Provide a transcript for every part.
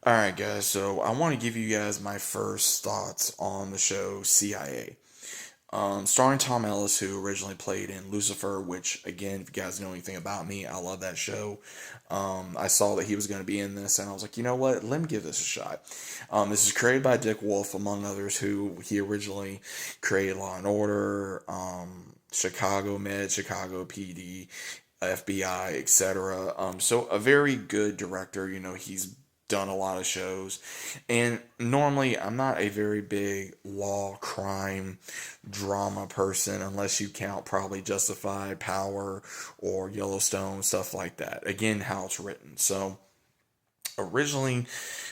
Alright, guys, so I want to give you guys my first thoughts on the show CIA. Starring Tom Ellis, who originally played in Lucifer, which, again, if you guys know anything about me, I love that show. I saw that he was going to be in this, and I was like, you know what, let me give this a shot. This is created by Dick Wolf, among others, who he originally created Law and Order, Chicago Med, Chicago PD, FBI, etc. So a very good director. He's done a lot of shows. And normally, I'm not a very big law, crime, drama person unless you count probably Justified, Power, or Yellowstone, stuff like that. Again, how it's written. So originally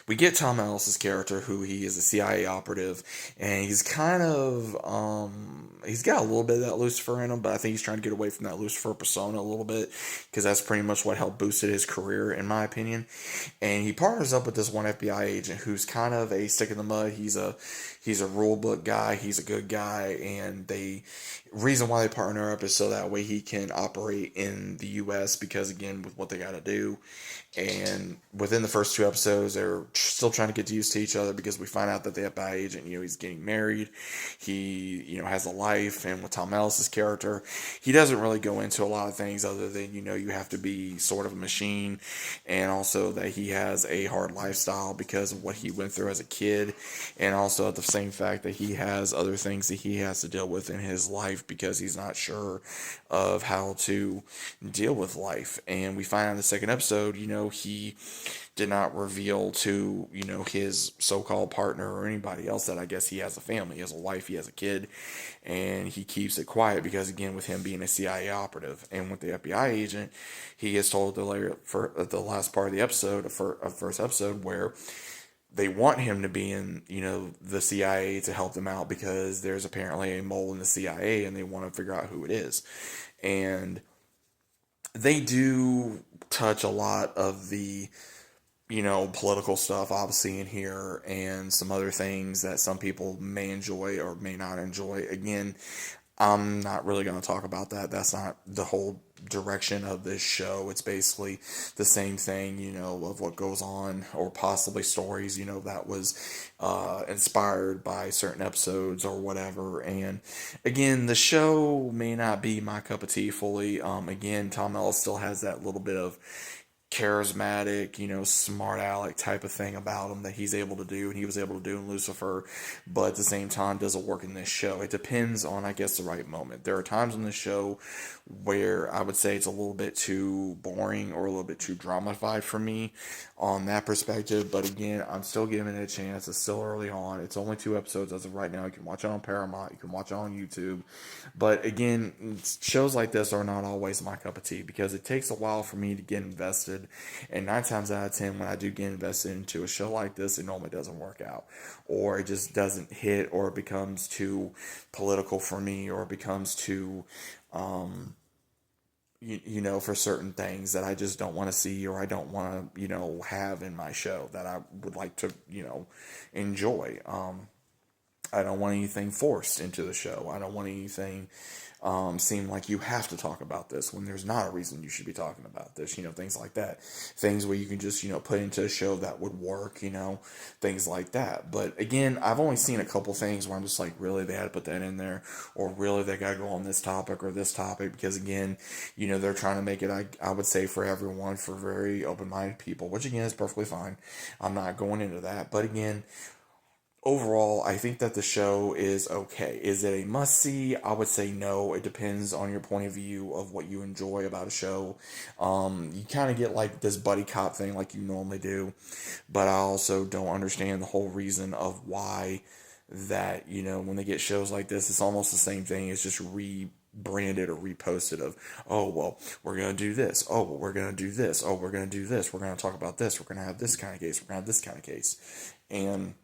we get Tom Ellis's character, who he is a CIA operative, and he's kind of he's got a little bit of that Lucifer in him, but I think he's trying to get away from that Lucifer persona a little bit because that's pretty much what helped boosted his career, in my opinion. And he partners up with this one FBI agent who's kind of a stick in the mud. He's a rule book guy. He's a good guy, and they reason why they partner up is so that way he can operate in the U.S. because again, with what they got to do. And within the first two episodes, they're still trying to get used to each other because we find out that the FBI agent, he's getting married. He, has a life. And with Tom Ellis's character, he doesn't really go into a lot of things other than, you have to be sort of a machine. And also that he has a hard lifestyle because of what he went through as a kid. And also at the same fact that he has other things that he has to deal with in his life because he's not sure of how to deal with life. And we find out in the second episode, he did not reveal to, his so-called partner or anybody else that I guess he has a family, he has a wife, he has a kid, and he keeps it quiet because, again, with him being a CIA operative. And with the FBI agent, he is told for the last part of the episode, first episode, where they want him to be in, the CIA to help them out because there's apparently a mole in the CIA and they want to figure out who it is. And they do touch a lot of the political stuff, obviously, in here, and some other things that some people may enjoy or may not enjoy. Again, I'm not really going to talk about that. That's not the whole direction of this show. It's basically the same thing, of what goes on, or possibly stories, that was inspired by certain episodes or whatever. And again, the show may not be my cup of tea fully. Again, Tom Ellis still has that little bit of charismatic, smart aleck type of thing about him that he's able to do and he was able to do in Lucifer, but at the same time doesn't work in this show. It depends on, I guess, the right moment. There are times in the show where I would say it's a little bit too boring or a little bit too dramatified for me on that perspective, but again, I'm still giving it a chance. It's still early on. It's only two episodes as of right now. You can watch it on Paramount, you can watch it on YouTube, but again, shows like this are not always my cup of tea because it takes a while for me to get invested. And 9 times out of 10, when I do get invested into a show like this, it normally doesn't work out, or it just doesn't hit, or it becomes too political for me, or it becomes too, for certain things that I just don't want to see, or I don't want to, have in my show that I would like to, enjoy. I don't want anything forced into the show. I don't want anything seem like you have to talk about this when there's not a reason you should be talking about this. Things like that. Things where you can just, put into a show that would work, things like that. But again, I've only seen a couple things where I'm just like, really, they had to put that in there, or really, they got to go on this topic or this topic because, again, they're trying to make it, I would say, for everyone, for very open minded people, which, again, is perfectly fine. I'm not going into that. But again, overall, I think that the show is okay. Is it a must see? I would say no. It depends on your point of view of what you enjoy about a show. You kind of get like this buddy cop thing like you normally do, but I also don't understand the whole reason of why that, when they get shows like this, it's almost the same thing. It's just rebranded or reposted of, oh, well, we're going to do this. Oh, well, we're going to do this. Oh, we're going to do this. We're going to talk about this. We're going to have this kind of case. We're going to have this kind of case. And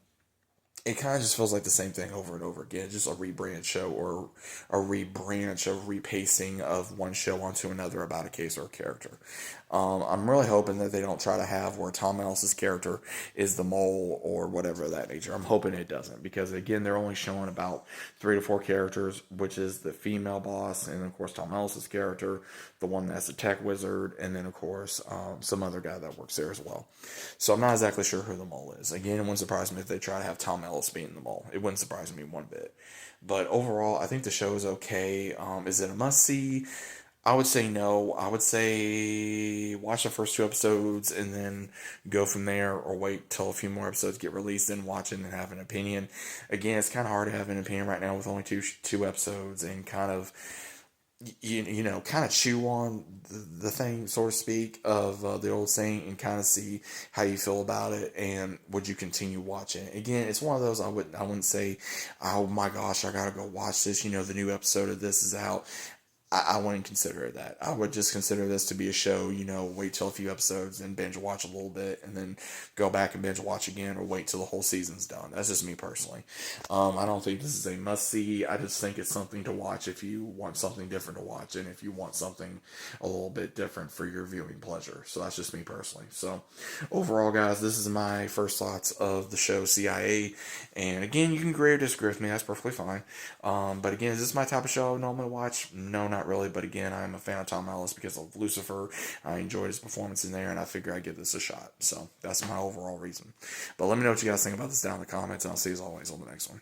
it kind of just feels like the same thing over and over again, just a rebrand show or a rebranch of repacing of one show onto another about a case or a character. I'm really hoping that they don't try to have where Tom Ellis's character is the mole or whatever of that nature. I'm hoping it doesn't, because again, they're only showing about 3 to 4 characters, which is the female boss, and of course Tom Ellis's character, the one that's a tech wizard, and then of course some other guy that works there as well. So I'm not exactly sure who the mole is. Again, it wouldn't surprise me if they try to have Tom Ellis being the mole. It wouldn't surprise me one bit. But overall, I think the show is okay. Is it a must see? I would say no. I would say watch the first 2 episodes and then go from there, or wait till a few more episodes get released and watch it and have an opinion. Again, it's kind of hard to have an opinion right now with only two episodes, and kind of kind of chew on the thing, so to speak, of the old saying, and kind of see how you feel about it, and would you continue watching it. Again, it's one of those I wouldn't say, oh my gosh, I gotta go watch this. The new episode of this is out. I wouldn't consider it that. I would just consider this to be a show, wait till a few episodes and binge watch a little bit, and then go back and binge watch again, or wait till the whole season's done. That's just me personally. I don't think this is a must see. I just think it's something to watch if you want something different to watch, and if you want something a little bit different for your viewing pleasure. So that's just me personally. So overall, guys, this is my first thoughts of the show CIA. And again, you can agree or disagree with me. That's perfectly fine. But again, is this my type of show I would normally watch? No, not really. But again, I'm a fan of Tom Ellis because of Lucifer. I enjoyed his performance in there, and I figure I'd give this a shot. So that's my overall reason. But let me know what you guys think about this down in the comments, and I'll see you as always on the next one.